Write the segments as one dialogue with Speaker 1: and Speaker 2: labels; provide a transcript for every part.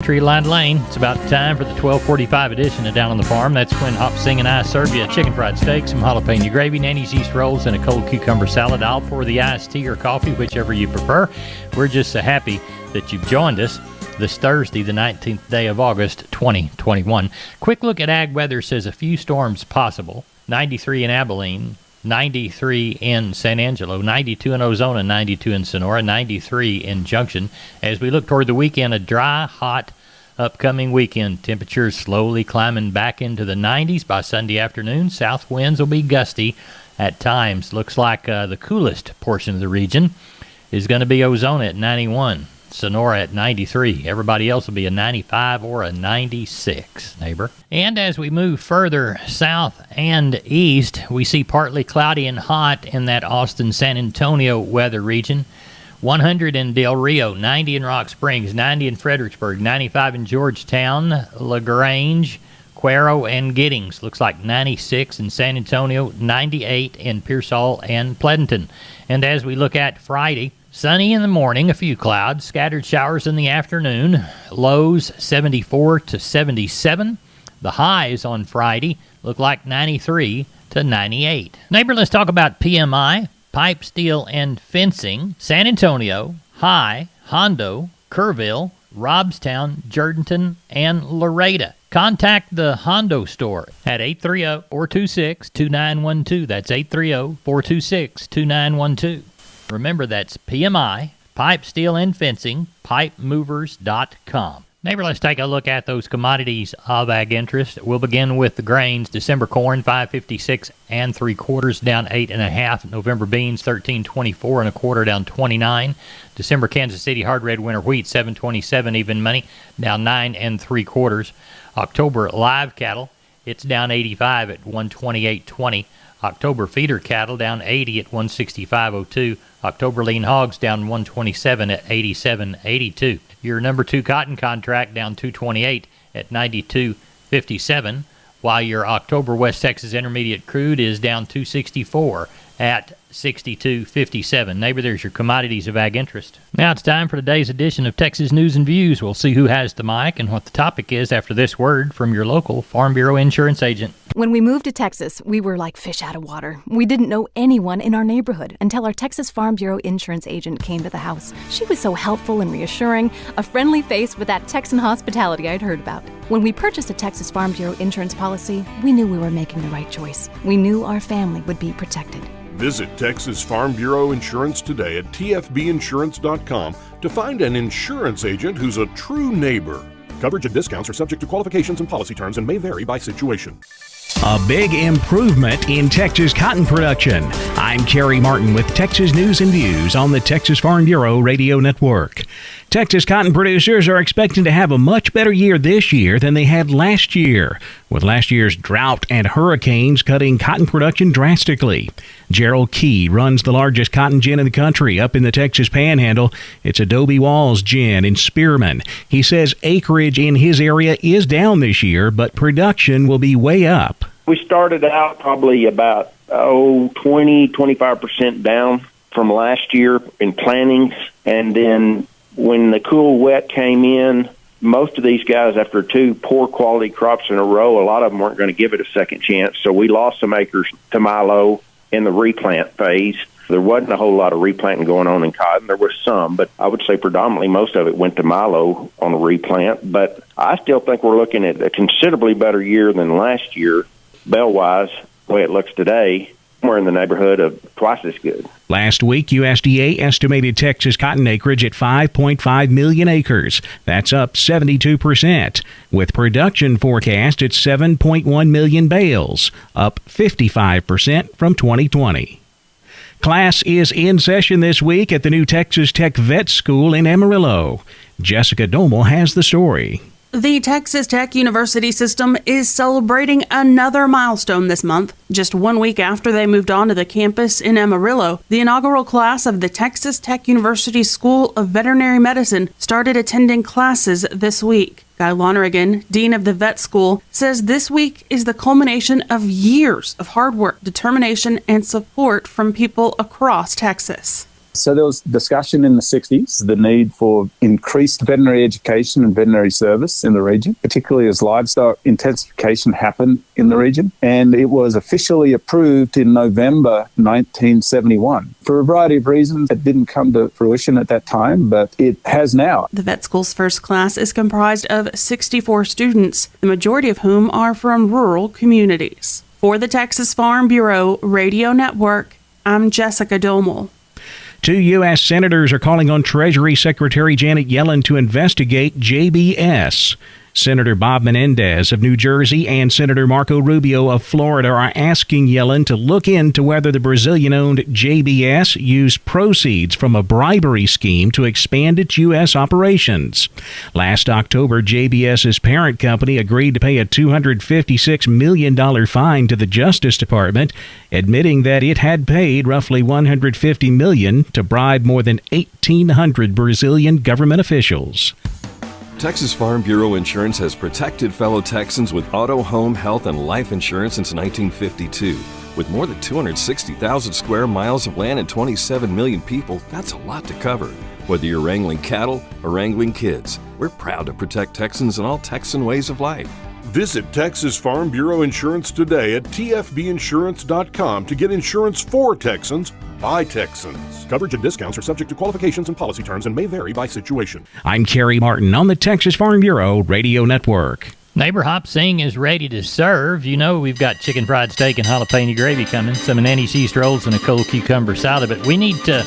Speaker 1: Tree-lined lane. It's about time for the 12:45 edition of Down on the Farm. That's when Hop Sing and I serve you a chicken fried steak, some jalapeno gravy, Nanny's yeast rolls, and a cold cucumber salad. I'll pour the iced tea or coffee, whichever you prefer. We're just so happy that you've joined us this Thursday, the 19th day of August, 2021. Quick look at ag weather says a few storms possible. 93 in Abilene, 93 in San Angelo, 92 in Ozona, 92 in Sonora, 93 in Junction. As we look toward the weekend, a dry, hot, upcoming weekend. Temperatures slowly climbing back into the 90s by Sunday afternoon. South winds will be gusty at times. Looks like the coolest portion of the region is going to be Ozona at 91. Sonora at 93. Everybody else will be a 95 or a 96, neighbor. And as we move further south and east, we see partly cloudy and hot in that Austin-San Antonio weather region. 100 in Del Rio, 90 in Rock Springs, 90 in Fredericksburg, 95 in Georgetown, LaGrange, Cuero, and Giddings. Looks like 96 in San Antonio, 98 in Pearsall and Pleasanton. And as we look at Friday, sunny in the morning, a few clouds, scattered showers in the afternoon, lows 74 to 77. The highs on Friday look like 93 to 98. Neighbor, let's talk about PMI, pipe, steel, and fencing. San Antonio, high, Hondo, Kerrville, Robstown, Jourdanton, and Loretta. Contact the Hondo store at 830-426-2912. That's 830-426-2912. Remember, that's PMI, pipe, steel, and fencing, pipemovers.com. Neighbor, let's take a look at those commodities of ag interest. We'll begin with the grains. December corn, 5.56 3/4, down 8.5. November beans, 13.24 1/4, down 29. December Kansas City hard red winter wheat, 7.27 even money, down 9 3/4. October live cattle, it's down 85 at 128.20. October feeder cattle down 80 at 165.02. October lean hogs down 127 at 87.82. Your number 2 cotton contract down 228 at 92.57, while your October West Texas Intermediate crude is down 264 at 62.57. Neighbor, there's your commodities of ag interest. Now it's time for today's edition of Texas News and Views. We'll see who has the mic and what the topic is after this word from your local Farm Bureau insurance agent.
Speaker 2: When we moved to Texas, we were like fish out of water. We didn't know anyone in our neighborhood until our Texas Farm Bureau insurance agent came to the house. She was so helpful and reassuring, a friendly face with that Texan hospitality I'd heard about. When we purchased a Texas Farm Bureau insurance policy, we knew we were making the right choice. We knew our family would be protected.
Speaker 3: Visit Texas Farm Bureau Insurance today at tfbinsurance.com to find an insurance agent who's a true neighbor. Coverage and discounts are subject to qualifications and policy terms and may vary by situation.
Speaker 4: A big improvement in Texas cotton production. I'm Kerry Martin with Texas News and Views on the Texas Farm Bureau Radio Network. Texas cotton producers are expecting to have a much better year this year than they had last year, with last year's drought and hurricanes cutting cotton production drastically. Gerald Key runs the largest cotton gin in the country up in the Texas Panhandle. It's Adobe Walls Gin in Spearman. He says acreage in his area is down this year, but production will be way up.
Speaker 5: We started out probably about 20-25% down from last year in plantings, and then when the cool wet came in, most of these guys, after 2 poor quality crops in a row, a lot of them weren't going to give it a second chance. So we lost some acres to milo in the replant phase. There wasn't a whole lot of replanting going on in cotton. There was some, but I would say predominantly most of it went to milo on the replant. But I still think we're looking at a considerably better year than last year, bell-wise, the way it looks today. We're in the neighborhood of twice as good.
Speaker 4: Last week, USDA estimated Texas cotton acreage at 5.5 million acres. That's up 72%. With production forecast at 7.1 million bales, up 55% from 2020. Class is in session this week at the new Texas Tech Vet School in Amarillo. Jessica Domel has the story.
Speaker 6: The Texas Tech University system is celebrating another milestone this month. Just 1 week after they moved on to the campus in Amarillo, the inaugural class of the Texas Tech University School of Veterinary Medicine started attending classes this week. Guy Lonergan, dean of the vet school, says this week is the culmination of years of hard work, determination, and support from people across Texas.
Speaker 7: So there was discussion in the 60s, the need for increased veterinary education and veterinary service in the region, particularly as livestock intensification happened in the region. And it was officially approved in November 1971. For a variety of reasons, it didn't come to fruition at that time, but it has now.
Speaker 6: The vet school's first class is comprised of 64 students, the majority of whom are from rural communities. For the Texas Farm Bureau Radio Network, I'm Jessica Domel.
Speaker 4: 2 U.S. senators are calling on Treasury Secretary Janet Yellen to investigate JBS. Senator Bob Menendez of New Jersey and Senator Marco Rubio of Florida are asking Yellen to look into whether the Brazilian-owned JBS used proceeds from a bribery scheme to expand its U.S. operations. Last October, JBS's parent company agreed to pay a $256 million fine to the Justice Department, admitting that it had paid roughly $150 million to bribe more than 1,800 Brazilian government officials.
Speaker 8: Texas Farm Bureau Insurance has protected fellow Texans with auto, home, health, and life insurance since 1952. With more than 260,000 square miles of land and 27 million people, that's a lot to cover. Whether you're wrangling cattle or wrangling kids, we're proud to protect Texans and all Texan ways of life.
Speaker 3: Visit Texas Farm Bureau Insurance today at tfbinsurance.com to get insurance for Texans by Texans. Coverage and discounts are subject to qualifications and policy terms and may vary by situation.
Speaker 4: I'm Kerry Martin on the Texas Farm Bureau Radio Network.
Speaker 1: Neighbor Hop Sing is ready to serve. You know we've got chicken fried steak and jalapeno gravy coming, some Nanny's yeast rolls and a cold cucumber salad, but we need to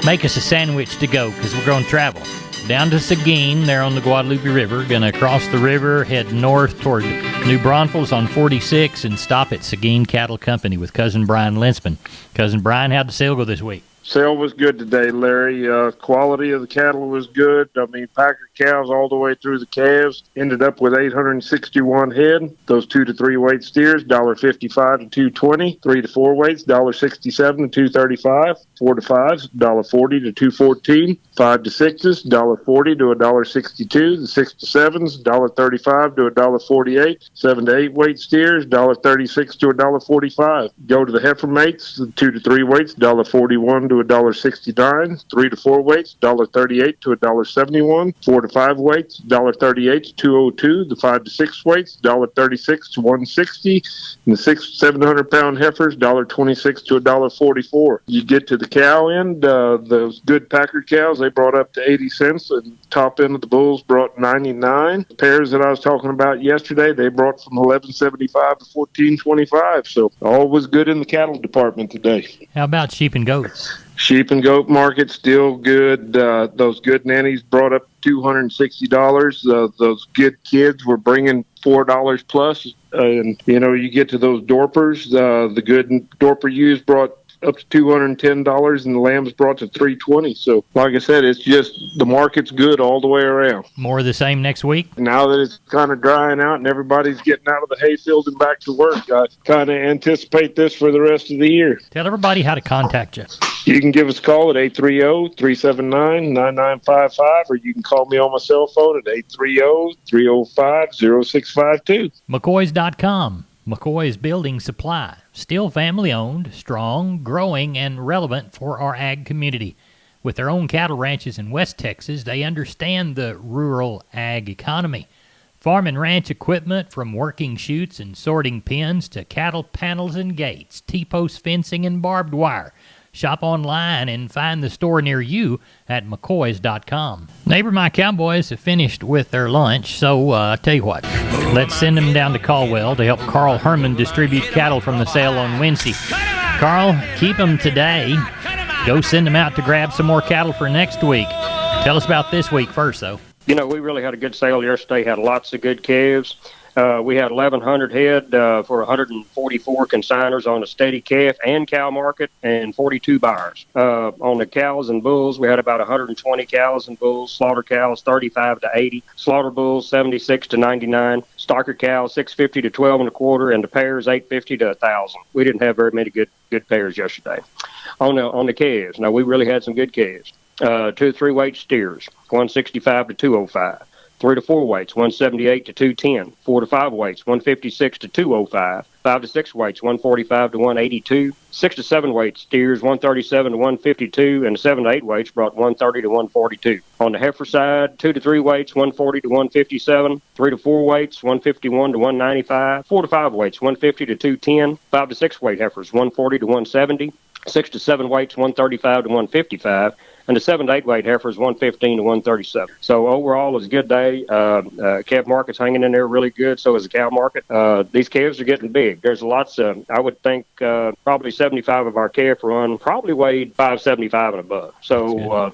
Speaker 1: make us a sandwich to go because we're going to travel. Down to Seguin, there on the Guadalupe River. Going to cross the river, head north toward New Braunfels on 46, and stop at Seguin Cattle Company with Cousin Brian Linsman. Cousin Brian, how'd the sale go this week?
Speaker 9: Sale was good today, Larry. Quality of the cattle was good. I mean, Packer cows all the way through the calves. Ended up with 861 head. Those 2 to 3 weight steers, $1.55 to $2.20. 3 to 4 weights, $1.67 to $2.35. 4 to 5s, $1.40 to $2.14. 5 to 6s, $1.40 to $1.62. The 6 to 7s, $1.35 to $1.48. 7 to 8 weight steers, $1.36 to $1.45. Go to the heifer mates, the 2 to 3 weights, $1.41 to $1.69. 3 to 4 weights, $1.38 to $1.71. 4 to 5 weights, $1.38 to $2.02. The 5 to 6 weights, $1.36 to $1.60. And the 6 to 700 pound heifers, $1.26 to $1.44. You get to the cow end, those good Packer cows, they brought up to 80 cents, and top end of the bulls brought 99. The pairs that I was talking about yesterday, they brought from 11.75 to 14.25. So all was good in the cattle department today.
Speaker 1: How about sheep and goats?
Speaker 9: Sheep and goat market still good. Those good nannies brought up $260. Those good kids were bringing $4 plus. And, you know, you get to those Dorpers. The good Dorper ewes brought up to $210, and the lambs brought to $320. So, like I said, it's just the market's good all the way around.
Speaker 1: More of the same next week?
Speaker 9: Now that it's kind of drying out and everybody's getting out of the hayfield and back to work, I kind of anticipate this for the rest of the year.
Speaker 1: Tell everybody how to contact you.
Speaker 9: You can give us a call at 830-379-9955, or you can call me on my cell phone at 830-305-0652.
Speaker 1: McCoys.com. McCoy's Building Supply. Still family-owned, strong, growing, and relevant for our ag community. With their own cattle ranches in West Texas, they understand the rural ag economy. Farm and ranch equipment from working chutes and sorting pens to cattle panels and gates, T-post fencing and barbed wire. Shop online and find the store near you at McCoys.com. Neighbor, my Cowboys have finished with their lunch, so I tell you what, let's send them down to Caldwell to help Carl Herman distribute cattle from the sale on Wednesday. Carl, keep them today. Go send them out to grab some more cattle for next week. Tell us about this week first, though.
Speaker 10: You know, we really had a good sale yesterday, had lots of good calves. We had 1,100 head for 144 consigners on a steady calf and cow market and 42 buyers. On the cows and bulls, we had about 120 cows and bulls, slaughter cows 35 to 80, slaughter bulls 76 to 99, stocker cows 650 to 12 and a quarter, and the pairs 850 to 1,000. We didn't have very many good pairs yesterday. On the calves, now we really had some good calves. 2 to 3 weight steers, 165 to 205. 3 to 4 weights, 178 to 210. 4 to 5 weights, 156 to 205. 5 to 6 weights, 145 to 182. 6 to 7 weights, steers 137 to 152, and the 7 to 8 weights brought 130 to 142. On the heifer side, 2 to 3 weights, 140 to 157. 3 to 4 weights, 151 to 195. 4 to 5 weights, 150 to 210. 5 to 6 weight heifers, 140 to 170. 6 to 7 weights, 135 to 155. And the 7 to 8 weight heifer is 115 to 137. So overall, it was a good day. Calf market's hanging in there really good. So is the cow market. These calves are getting big. There's lots of, I would think, probably 75 of our calf run probably weighed 575 and above. So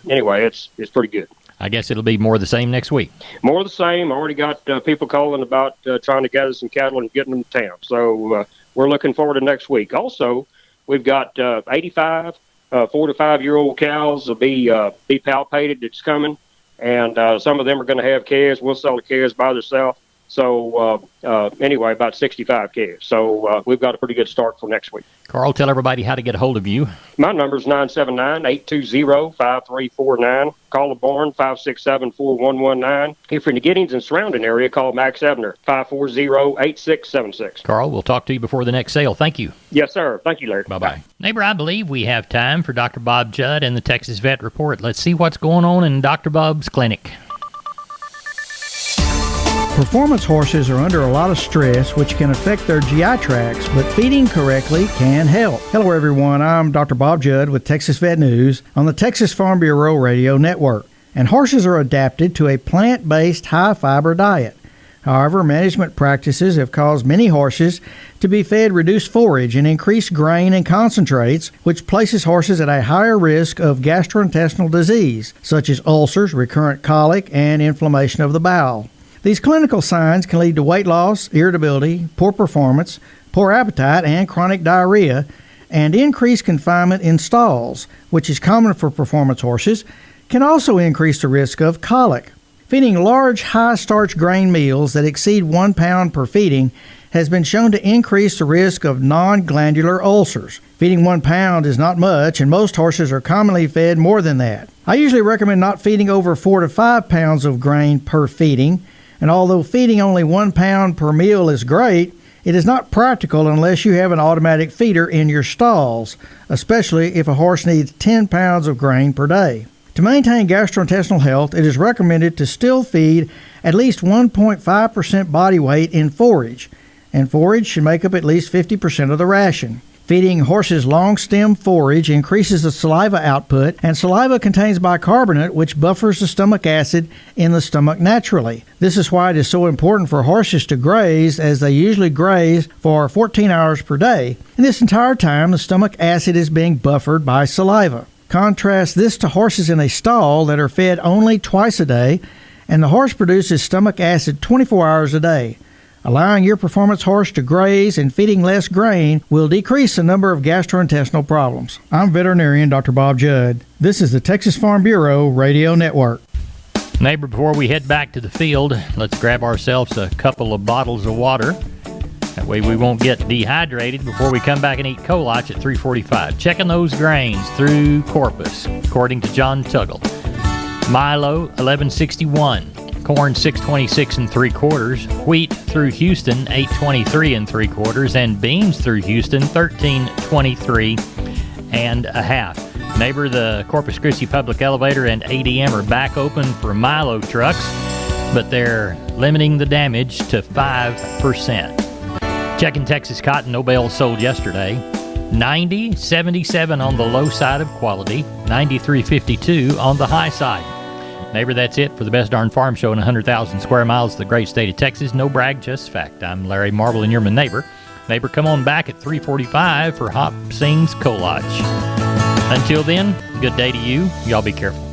Speaker 10: anyway, it's pretty good.
Speaker 1: I guess it'll be more of the same next week.
Speaker 10: More of the same. I already got people calling about trying to gather some cattle and getting them to town. So we're looking forward to next week. Also, we've got 85 4 to 5 year old cows will be palpated. It's coming, and some of them are going to have calves. We'll sell the calves by themselves. So anyway, about 65 calves. So we've got a pretty good start for next week.
Speaker 1: Carl, tell everybody how to get a hold of you.
Speaker 10: My number is 979-820-5349. Call the barn, 567-4119. If you're in the Giddings and surrounding area, call Max Ebner, 540-8676.
Speaker 1: Carl, we'll talk to you before the next sale. Thank you.
Speaker 10: Yes, sir. Thank you, Larry.
Speaker 1: Bye-bye. Neighbor, I believe we have time for Dr. Bob Judd and the Texas Vet Report. Let's see what's going on in Dr. Bob's clinic.
Speaker 11: Performance horses are under a lot of stress, which can affect their GI tracts, but feeding correctly can help. Hello, everyone. I'm Dr. Bob Judd with Texas Vet News on the Texas Farm Bureau Radio Network. And horses are adapted to a plant-based, high-fiber diet. However, management practices have caused many horses to be fed reduced forage and increased grain and concentrates, which places horses at a higher risk of gastrointestinal disease, such as ulcers, recurrent colic, and inflammation of the bowel. These clinical signs can lead to weight loss, irritability, poor performance, poor appetite, and chronic diarrhea, and increased confinement in stalls, which is common for performance horses, can also increase the risk of colic. Feeding large, high-starch grain meals that exceed 1 pound per feeding has been shown to increase the risk of non-glandular ulcers. Feeding 1 pound is not much, and most horses are commonly fed more than that. I usually recommend not feeding over 4 to 5 pounds of grain per feeding, and although feeding only 1 pound per meal is great, it is not practical unless you have an automatic feeder in your stalls, especially if a horse needs 10 pounds of grain per day. To maintain gastrointestinal health, it is recommended to still feed at least 1.5% body weight in forage, and forage should make up at least 50% of the ration. Feeding horses long-stem forage increases the saliva output, and saliva contains bicarbonate, which buffers the stomach acid in the stomach naturally. This is why it is so important for horses to graze, as they usually graze for 14 hours per day. And this entire time, the stomach acid is being buffered by saliva. Contrast this to horses in a stall that are fed only twice a day, and the horse produces stomach acid 24 hours a day. Allowing your performance horse to graze and feeding less grain will decrease the number of gastrointestinal problems. I'm veterinarian Dr. Bob Judd. This is the Texas Farm Bureau Radio Network.
Speaker 1: Neighbor, before we head back to the field, let's grab ourselves a couple of bottles of water. That way we won't get dehydrated before we come back and eat colache at 3:45. Checking those grains through Corpus, according to John Tuggle. Milo, 1161. Corn, 626 3/4. Wheat through Houston, 823 3/4. And beans through Houston, 1323 1/2. Neighbor, the Corpus Christi Public Elevator and ADM are back open for Milo trucks, but they're limiting the damage to 5%. Checking Texas cotton, no bales sold yesterday. 90.77 on the low side of quality, 93.52 on the high side. Neighbor, that's it for the Best Darn Farm Show in 100,000 square miles of the great state of Texas. No brag, just fact. I'm Larry Marble, and you're my neighbor. Neighbor, come on back at 3:45 for Hop Sings Kolache. Until then, good day to you. Y'all be careful.